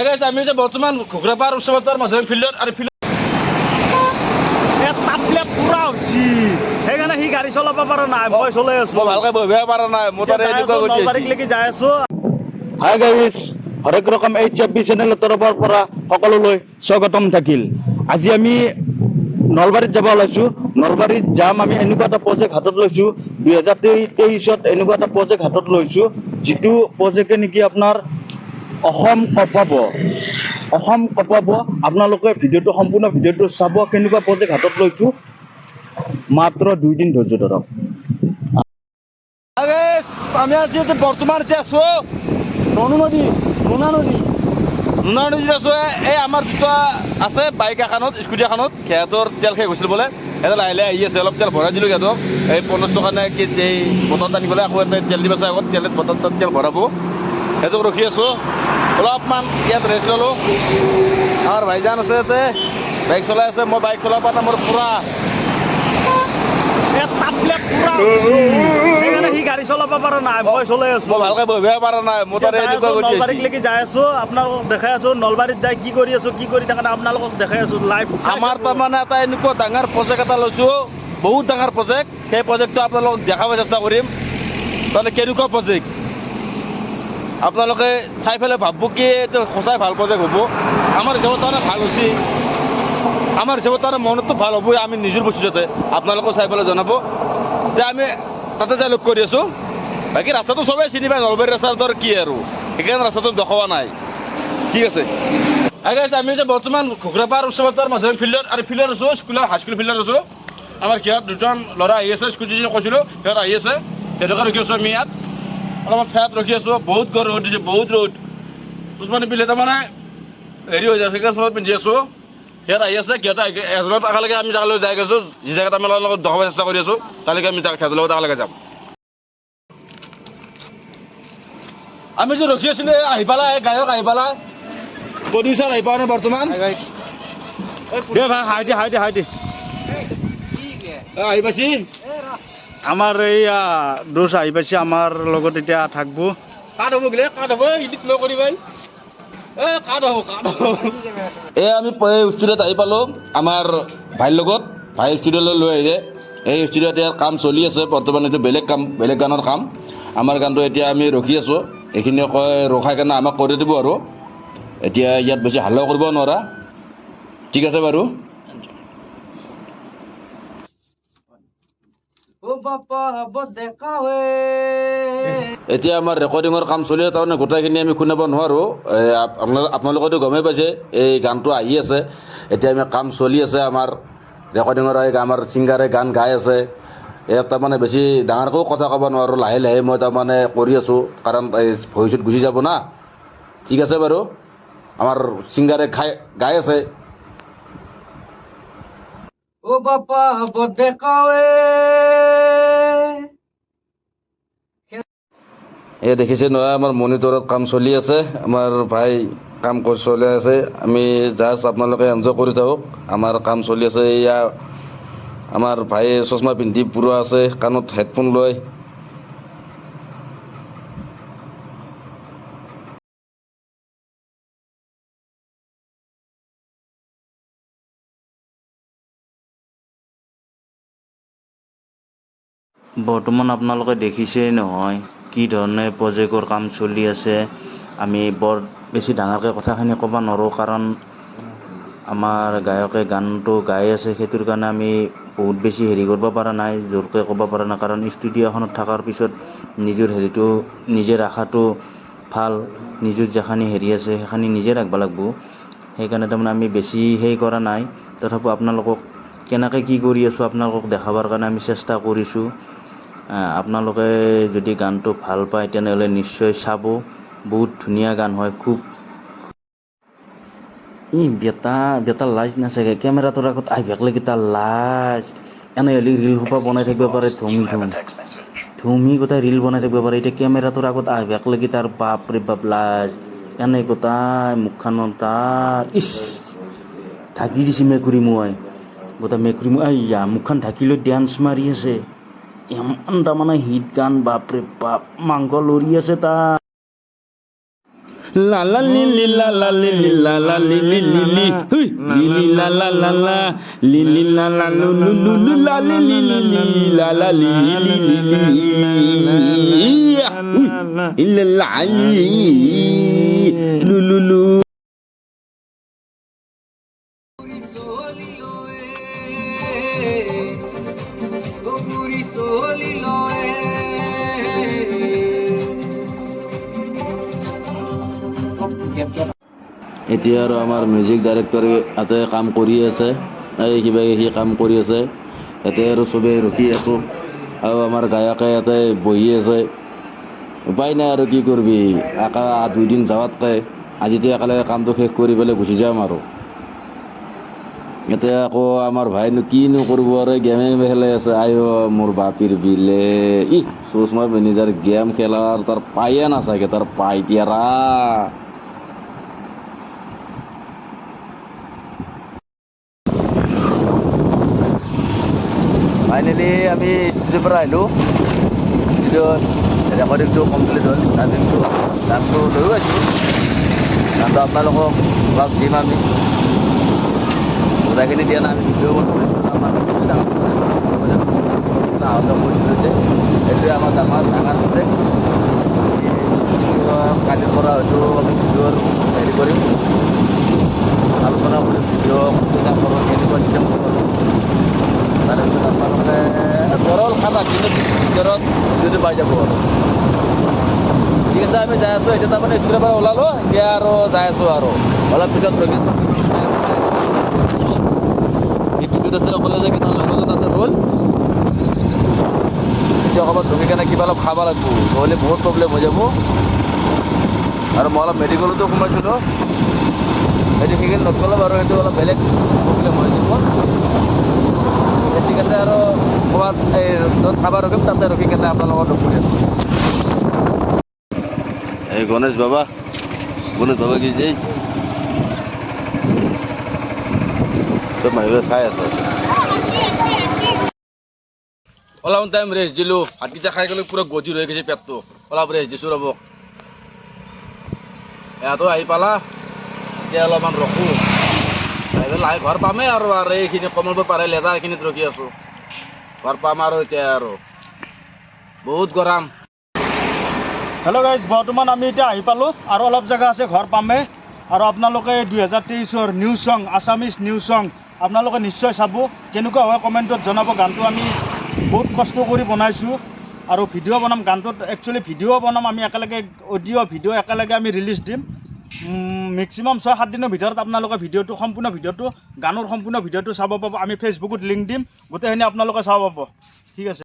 guys, আমি যে বৰ্তমান ঘুগৰাপাৰ উৎসবতাৰ মাধ্যমে ফিল্ডত আৰ ফিল্ড তাপলে পুৰা হচ্ছি সেইকাৰণে সি গাড়ী চলাব পৰা নাই মই চলাই আছো মই ভালকে বহিব পৰা নাই মোৰ তাৰে এনেকুৱা গৈছে নলবাৰীলৈকে যাই আছো হাই গাইজ হৰেক ৰকম HFB চেনেলৰ তৰফৰ পৰা সকলোলৈ স্বাগতম থাকিল। আজি আমি নলবাৰীত যাব ওলাইছোঁ। নলবাৰীত যাম আমি এনেকুৱা এটা প্ৰজেক্ট হাতত লৈছোঁ 2023-ত এনেকুৱা এটা প্ৰজেক্ট হাতত লৈছোঁ যিটো প্ৰজেক্টে নেকি আপোনাৰ অসম কঁপাব। আপোনালোকে ভিডিঅ'টো সম্পূৰ্ণ ভিডিঅ'টো চাব কেনেকুৱা প্ৰজেক্ট হাতত লৈছোঁ। মাত্ৰ 2 দিন ধৈৰ্য ধৰক। আমি আজি বৰ্তমান যে আছো নোনা নদীত আছো। এই আমাৰ দুটা আছে বাইক এখনত স্কুটি এখনত সিহঁতৰ তেল শেষ হৈছিল বোলে এটা লাহে লাহে আহি আছে অলপ তেল ভৰাই দিলোঁ সিহঁতক এই 50 টকা নে কি এই বটল আনিবলৈ আকৌ এটা তেল দিব আছে আগত তেলত বটল তেল ভৰাব সিহঁতক ৰখি আছোঁ অলপমান ইয়াত ৰেষ্ট ল'লোঁ। আমাৰ ভাইজান আছে ইয়াতে বাইক চলাই আছে মই বাইক চলাব পৰা নাই মোৰ পুৰা তাপলে পুৰা সেইকাৰণে সি গাড়ী চলাব পৰা নাই মই চলাই আছো মই ভালকে বহিব পৰা নাই মোৰ তাৰে এনেকুৱা গৈছে নলবাৰীলৈকে যাই আছো আপোনালোকক দেখাই আছো নলবাৰীত যাই কি কৰি আছো কি কৰি থাকা আপোনালোকক দেখাই আছো লাইভ। আমাৰ তাৰমানে এটা এনেকুৱা ডাঙৰ প্ৰজেক্ট এটা লৈছোঁ বহুত ডাঙৰ প্ৰজেক্ট সেই প্ৰজেক্টটো আপোনালোকক দেখাব চেষ্টা কৰিম তাৰমানে কেনেকুৱা প্ৰজেক্ট আপোনালোকে চাই পেলাই ভাবব কি এইটো সঁচাই ভাল প্ৰজেক্ট হ'ব। আমাৰ হিচাপত তাৰমানে ভাল হৈছে আমাৰ হিচাপত তাৰমানে মনতো ভাল হ'বই আমি নিজৰ বস্তু যাতে আপোনালোকেও চাই পেলাই জনাব যে আমি তাতে যাই লগ কৰি আছোঁ। বাকী ৰাস্তাটো চবেই চিনি পায় নলবাৰী ৰাস্তাটো কি আৰু সেইকাৰণে ৰাস্তাটো দেখুওৱা নাই ঠিক আছে। আমি যে বৰ্তমান ঘুগৰাপাৰ উৎসৱতাৰ মাধ্যমে ফিল্ডত আৰু ফিল্ডত আছোঁ স্কুলৰ হাইস্কুল ফিল্ডত আছোঁ। আমাৰ সিহঁত দুজন ল'ৰা আহি আছে স্কুটি কৈছিলোঁ সিহঁত আহি আছে সিহঁতকে ৰখি আছোঁ আমি ইয়াত অলপমান ছায়াত ৰখি আছোঁ। বহুত ৰ'দ দিছে বহুত ৰ'দ চুচমানি পিন্ধি তাৰমানে হেৰি হৈ যায় সেইকাৰণে চুচমান পিন্ধি আছোঁ। সিহঁত আহি আছে সিহঁতে এজনত একেলগে আমি তালৈ যাই গৈছোঁ যি জেগাত আমি লগত দেখাব চেষ্টা কৰি আছোঁ তালৈকে আমি সিহঁতৰ লগত একেলগে যাম। আমি যে ৰখি আছিলোঁ আহি পালা গায়ক আহি পালা প্ৰডিউচাৰ আহি পোৱা নাই বৰ্তমান দে ভাই হাই দে আহি পাইছি আমাৰ এইয়া দোষ আহি পাইছে আমাৰ লগত এতিয়া থাকব কাট হ'ব গ'লে কাট হ'ব ইডিট লৈ কৰি ভাই কাট হ'ব আমি ষ্টুডিঅ'ত আহি পালোঁ আমাৰ ভাইৰ লগত ভাই ষ্টুডিঅ'লৈ লৈ আহিলে এই ষ্টুডিঅ'ত ইয়াৰ কাম চলি আছে বৰ্তমান এইটো বেলেগ গানৰ কাম আমাৰ গানটো এতিয়া আমি ৰখি আছোঁ এইখিনি ৰখাই কাৰণে আমাক কৰি দিব আৰু এতিয়া ইয়াত বেছি হাল্লা কৰিব নোৱাৰা ঠিক আছে বাৰু। এতিয়া আমাৰ ৰেকৰ্ডিঙৰ কাম চলি আছে তাৰমানে গোটেইখিনি আমি শুনাব নোৱাৰোঁ আপোনালোকেতো গমেই পাইছে এই গানটো আহি আছে এতিয়া আমি কাম চলি আছে আমাৰ ৰেকৰ্ডিঙৰ আমাৰ ছিংগাৰে গান গাই আছে ইয়াত তাৰমানে বেছি ডাঙৰকৈও কথা ক'ব নোৱাৰোঁ লাহে লাহে মই তাৰমানে কৰি আছোঁ কাৰণ এই ভইচত গুচি যাব না ঠিক আছে বাৰু। আমাৰ ছিংগাৰে গাই আছে এই দেখিছে নহয় আমাৰ মনিটৰত কাম চলি আছে আমাৰ ভাই কাম চলি আছে আমি জাষ্ট আপোনালোকে এনজয় কৰি থাকক আমাৰ কাম চলি আছে। এয়া আমাৰ ভাইয়ে চশমা পিন্ধি পুৰা আছে কাণত হেডফোন লৈ বৰ্তমান আপোনালোকে দেখিছেই নহয় কি ধৰণে প্ৰজেক্টৰ কাম চলি আছে। আমি বৰ বেছি ডাঙৰকৈ কথাখিনি ক'ব নোৱাৰোঁ কাৰণ আমাৰ গায়কে গানটো গাই আছে সেইটোৰ কাৰণে আমি বহুত বেছি হেৰি কৰিব পৰা নাই জোৰকৈ ক'ব পৰা নাই কাৰণ ষ্টুডিঅ'খনত থকাৰ পিছত নিজৰ হেৰিটো নিজে ৰখাটো ভাল নিজৰ যিখিনি হেৰি আছে সেইখিনি নিজে ৰাখিব লাগিব সেইকাৰণে তাৰমানে আমি বেছি হেৰি কৰা নাই তথাপিও আপোনালোকক কেনেকৈ কি কৰি আছোঁ আপোনালোকক দেখাবৰ কাৰণে আমি চেষ্টা কৰিছোঁ। আপোনালোকে যদি গানটো ভাল পায় তেনেহ'লে নিশ্চয় চাব বহুত ধুনীয়া গান হয় খুব বেটা লাজ নাচাগে কেমেৰাটোৰ আগত আহিবাক লাগি তাৰ লাজ এনে হ'লে ৰিল সোপা বনাই থাকিব পাৰে ধুমি গোটাই ৰিল বনাই থাকিব পাৰে এতিয়া কেমেৰাটোৰ আগত আহিবাক লাগি তাৰ বাপৰে বাপ লাজ এনে গোটাই মুখখনত তাৰ ঢাকি দিছে মেকুৰী মই গোটাই মেকুৰী মই মুখখন ঢাকি লৈ ডেন্স মাৰি আছে ইমান তাৰমানে হিট গান বাপৰে বাপ মাংস লৰি আছে তাৰ লা লা লি লি লা লা লি লি লা লা লি লি লি লি হুই লি লি লা লা লা লা লি লি লা লা লু লু লু লু লা লি লি লি লি লা লা লি লি লি লি ইয়া হুই ইল্লা লা লি লু লু লু এতিয়া আৰু আমাৰ মিউজিক ডাইৰেক্টৰে ইয়াতে কাম কৰি আছে, এই কিবা সি কাম কৰি আছে, ইয়াতে আৰু চবেই ৰখি আছোঁ আৰু আমাৰ গায়কে ইয়াতে বহি আছে। উপায় নাই আৰু কি কৰিবি, একা 2 দিন যাৱাতকৈ আজিতো একেলগে কামটো শেষ কৰি পেলাই গুচি যাম আৰু। এতিয়া আকৌ আমাৰ ভাইনো কিনো কৰিব আৰু গেমে খেলাই আছে। আইঅ মোৰ বাপিৰ বিলে ই সুষমা মেনেজাৰ গেম খেলাৰ তাৰ পায়ে নাচাগে, তাৰ পাই পিয়াৰা। ফাইনেলি আমি ষ্টুডিঅ'ৰ পৰা আহিলোঁ। ষ্টুডিঅ'ত ৰেকৰ্ডিংটো কমপ্লিট হ'ল, গানটো লৈও আছোঁ। গানটো আপোনালোকক অলপ দিম আমি, গোটেইখিনি দিয়া নাই, আমি ভিডিঅ' বনাইছোঁ। কৈছিলোঁ যে এইটোৱে আমাৰ ডাঙৰ প্ৰজেক্ট। কালিৰ পৰা হয়তো আমি ভিডিঅ'ৰ হেৰি কৰিম, আলোচনা কৰিম, ভিডিঅ' কোনটো কৰোঁ, কেনেকুৱা চিষ্টেম কৰোঁ। তাৰপিছত আপোনালোকে বৰল খানা দিনৰ ভিতৰত যদি পাই যাব আৰু। ঠিক আছে, আমি যাই আছোঁ। এতিয়া তাৰমানে স্কুলৰ পৰা ওলালোঁ, এতিয়া আৰু যাই আছোঁ আৰু অলপ পিছত টিভিত আছে অকলে যে কিমান লগতে তাতে ৰ'ল। এতিয়া অকণমান ধুমি কেনে কিবা অলপ খাব লাগিব, নহ'লে বহুত প্ৰব্লেম হৈ যাব। আৰু মই অলপ মেডিকেলতো সোমাইছিলোঁ, সেইটো সেইখিনি নগ'লো বাৰু, সেইটো অলপ বেলেগ প্ৰব্লেম হৈ যাব। ঠিক আছে, আৰু ক'ৰবাত এই য'ত খাব ৰখিম তাতে ৰখি কেনে আপোনালোকৰ লগ কৰি আছোঁ। এই গণেশ বাবা কি যে চব মানুহে চাই আছে। অলপ টাইম ৰেষ্ট দিলোঁ, ভাতকেইটা খাই গ'লে পূৰা গধুৰ হৈ গৈছে পেটটো। অলপ ৰেষ্ট দিছোঁ ৰ'ব। ইয়াতো আহি পালা, এতিয়া অলপমান ৰখোঁ, লাহে ঘৰ পামেই আৰু এইখিনি কমাব পাৰে লেজাৰ এইখিনিত ৰখি আছোঁ। ঘৰ পাম আৰু এতিয়া আৰু বহুত গৰম। হেল্ল' গাইজ, বৰ্তমান আমি এতিয়া আহি পালোঁ আৰু অলপ জেগা আছে ঘৰ পামেই। আৰু আপোনালোকে 2023ৰ new song, Assamese new song আপোনালোকে নিশ্চয় চাব। কেনেকুৱা হয় কমেণ্টত জনাব। গানটো আমি বহুত কষ্ট কৰি বনাইছোঁ আৰু ভিডিঅ' বনাম। গানটোত একচুৱেলি ভিডিঅ' বনাম আমি একেলগে, অডিঅ' ভিডিঅ' একেলগে আমি ৰিলিজ দিম। মেক্সিমাম 6-7 দিনৰ ভিতৰত আপোনালোকে ভিডিঅ'টো, সম্পূৰ্ণ ভিডিঅ'টো, গানৰ সম্পূৰ্ণ ভিডিঅ'টো চাব পাব। আমি ফেচবুকত লিংক দিম, গোটেইখিনি আপোনালোকে চাব পাব। ঠিক আছে।